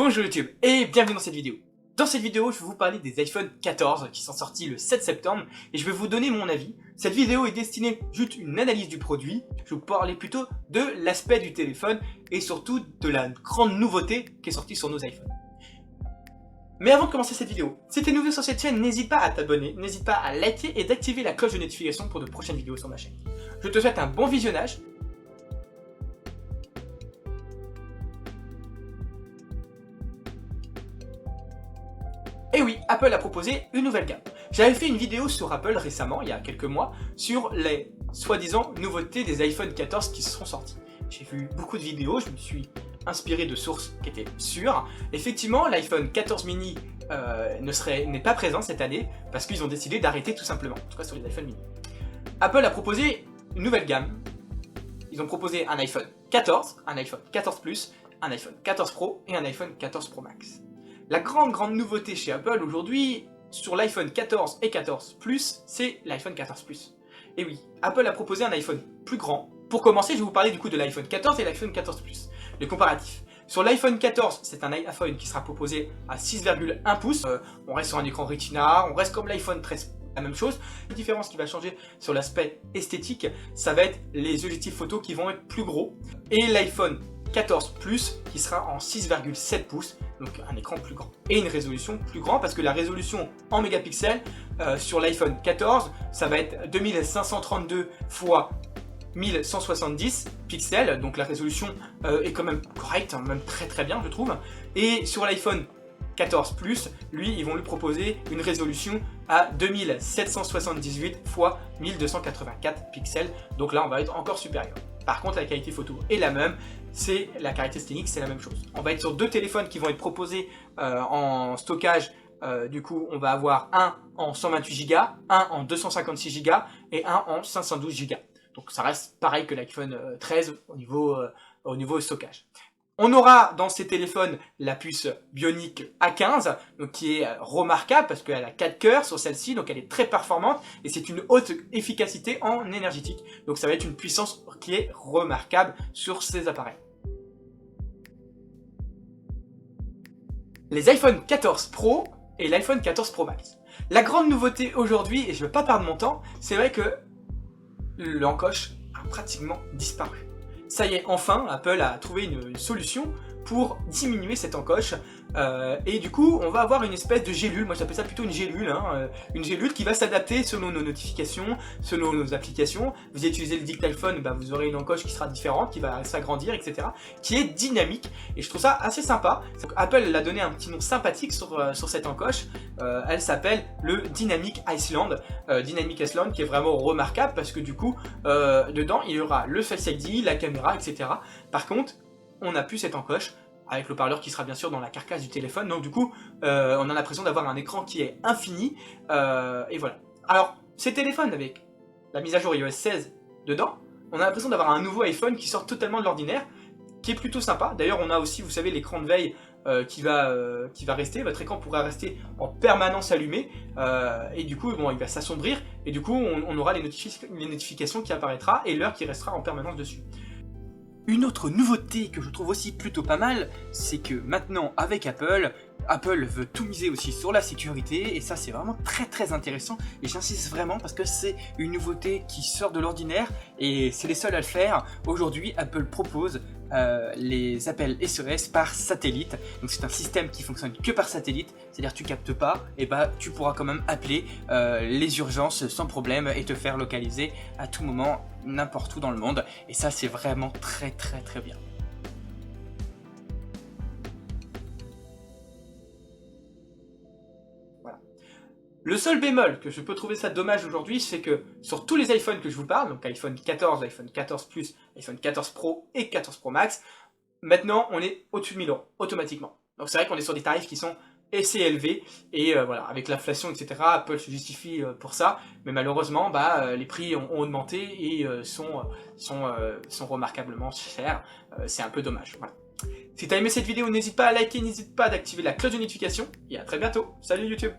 Bonjour YouTube et bienvenue dans cette vidéo. Dans cette vidéo, je vais vous parler des iPhone 14 qui sont sortis le 7 septembre et je vais vous donner mon avis. Cette vidéo est destinée juste une analyse du produit. Je vais vous parler plutôt de l'aspect du téléphone et surtout de la grande nouveauté qui est sortie sur nos iPhones. Mais avant de commencer cette vidéo, si tu es nouveau sur cette chaîne, n'hésite pas à t'abonner, n'hésite pas à liker et d'activer la cloche de notification pour de prochaines vidéos sur ma chaîne. Je te souhaite un bon visionnage. Et oui, Apple a proposé une nouvelle gamme. J'avais fait une vidéo sur Apple récemment, il y a quelques mois, sur les soi-disant nouveautés des iPhone 14 qui seront sortis. J'ai vu beaucoup de vidéos, je me suis inspiré de sources qui étaient sûres. Effectivement, l'iPhone 14 mini n'est pas présent cette année parce qu'ils ont décidé d'arrêter tout simplement, en tout cas sur les iPhone mini. Apple a proposé une nouvelle gamme. Ils ont proposé un iPhone 14, un iPhone 14 Plus, un iPhone 14 Pro et un iPhone 14 Pro Max. La grande nouveauté chez Apple aujourd'hui, sur l'iPhone 14 et 14 Plus, c'est l'iPhone 14 Plus. Et oui, Apple a proposé un iPhone plus grand. Pour commencer, je vais vous parler du coup de l'iPhone 14 et l'iPhone 14 Plus. Le comparatif. Sur l'iPhone 14, c'est un iPhone qui sera proposé à 6,1 pouces. On reste sur un écran Retina, on reste comme l'iPhone 13. La même chose. La différence qui va changer sur l'aspect esthétique, ça va être les objectifs photo qui vont être plus gros. Et l'iPhone 14 Plus qui sera en 6,7 pouces, donc un écran plus grand. Et une résolution plus grande parce que la résolution en mégapixels sur l'iPhone 14, ça va être 2532 x 1170 pixels, donc la résolution est quand même correcte, hein, même très bien je trouve. Et sur l'iPhone 14 Plus, lui, ils vont lui proposer une résolution à 2778 x 1284 pixels, donc là on va être encore supérieur. Par contre, la qualité photo est la même, c'est la caractéristique, c'est la même chose. On va être sur deux téléphones qui vont être proposés en stockage. Du coup, on va avoir un en 128 Go, un en 256 Go et un en 512 Go. Donc ça reste pareil que l'iPhone 13 au niveau stockage. On aura dans ces téléphones la puce Bionic A15, donc qui est remarquable parce qu'elle a 4 cœurs sur celle-ci, donc elle est très performante et c'est une haute efficacité en énergétique. Donc ça va être une puissance qui est remarquable sur ces appareils. Les iPhone 14 Pro et l'iPhone 14 Pro Max. La grande nouveauté aujourd'hui, et je ne vais pas perdre mon temps, c'est vrai que l'encoche a pratiquement disparu. Ça y est, enfin, Apple a trouvé une solution pour diminuer cette encoche. Et du coup, on va avoir une espèce de gélule, moi j'appelle ça plutôt une gélule, une gélule qui va s'adapter selon nos notifications, selon nos applications. Vous utilisez le dictaphone, vous aurez une encoche qui sera différente, qui va s'agrandir, etc. Qui est dynamique, et je trouve ça assez sympa. Apple l'a donné un petit nom sympathique sur cette encoche. Elle s'appelle le Dynamic Island. Dynamic Island qui est vraiment remarquable parce que du coup, dedans il y aura le Face ID, la caméra, etc. Par contre, on n'a plus cette encoche, avec le parleur qui sera bien sûr dans la carcasse du téléphone, donc du coup on a l'impression d'avoir un écran qui est infini, et voilà. Alors ces téléphones avec la mise à jour iOS 16 dedans, on a l'impression d'avoir un nouveau iPhone qui sort totalement de l'ordinaire, qui est plutôt sympa. D'ailleurs on a aussi, vous savez, l'écran de veille qui va rester, votre écran pourra rester en permanence allumé, et du coup bon, il va s'assombrir, et du coup on aura les notifications qui apparaîtra et l'heure qui restera en permanence dessus. Une autre nouveauté que je trouve aussi plutôt pas mal, c'est que maintenant avec Apple veut tout miser aussi sur la sécurité, et ça c'est vraiment très intéressant, et j'insiste vraiment parce que c'est une nouveauté qui sort de l'ordinaire et c'est les seuls à le faire. Aujourd'hui, Apple propose les appels SOS par satellite. Donc c'est un système qui fonctionne que par satellite, c'est-à-dire tu captes pas, et tu pourras quand même appeler les urgences sans problème et te faire localiser à tout moment n'importe où dans le monde, et ça c'est vraiment très bien. Voilà. Le seul bémol que je peux trouver ça dommage aujourd'hui, c'est que sur tous les iPhones que je vous parle, donc iPhone 14, iPhone 14 Plus, iPhone 14 Pro et 14 Pro Max, maintenant on est au-dessus de 1000 € automatiquement. Donc c'est vrai qu'on est sur des tarifs qui sont assez élevés, et voilà, avec l'inflation, etc., Apple se justifie pour ça, mais malheureusement, les prix ont augmenté et sont remarquablement chers. C'est un peu dommage. Voilà. Si tu as aimé cette vidéo, n'hésite pas à liker, n'hésite pas à activer la cloche de notification, et à très bientôt. Salut YouTube!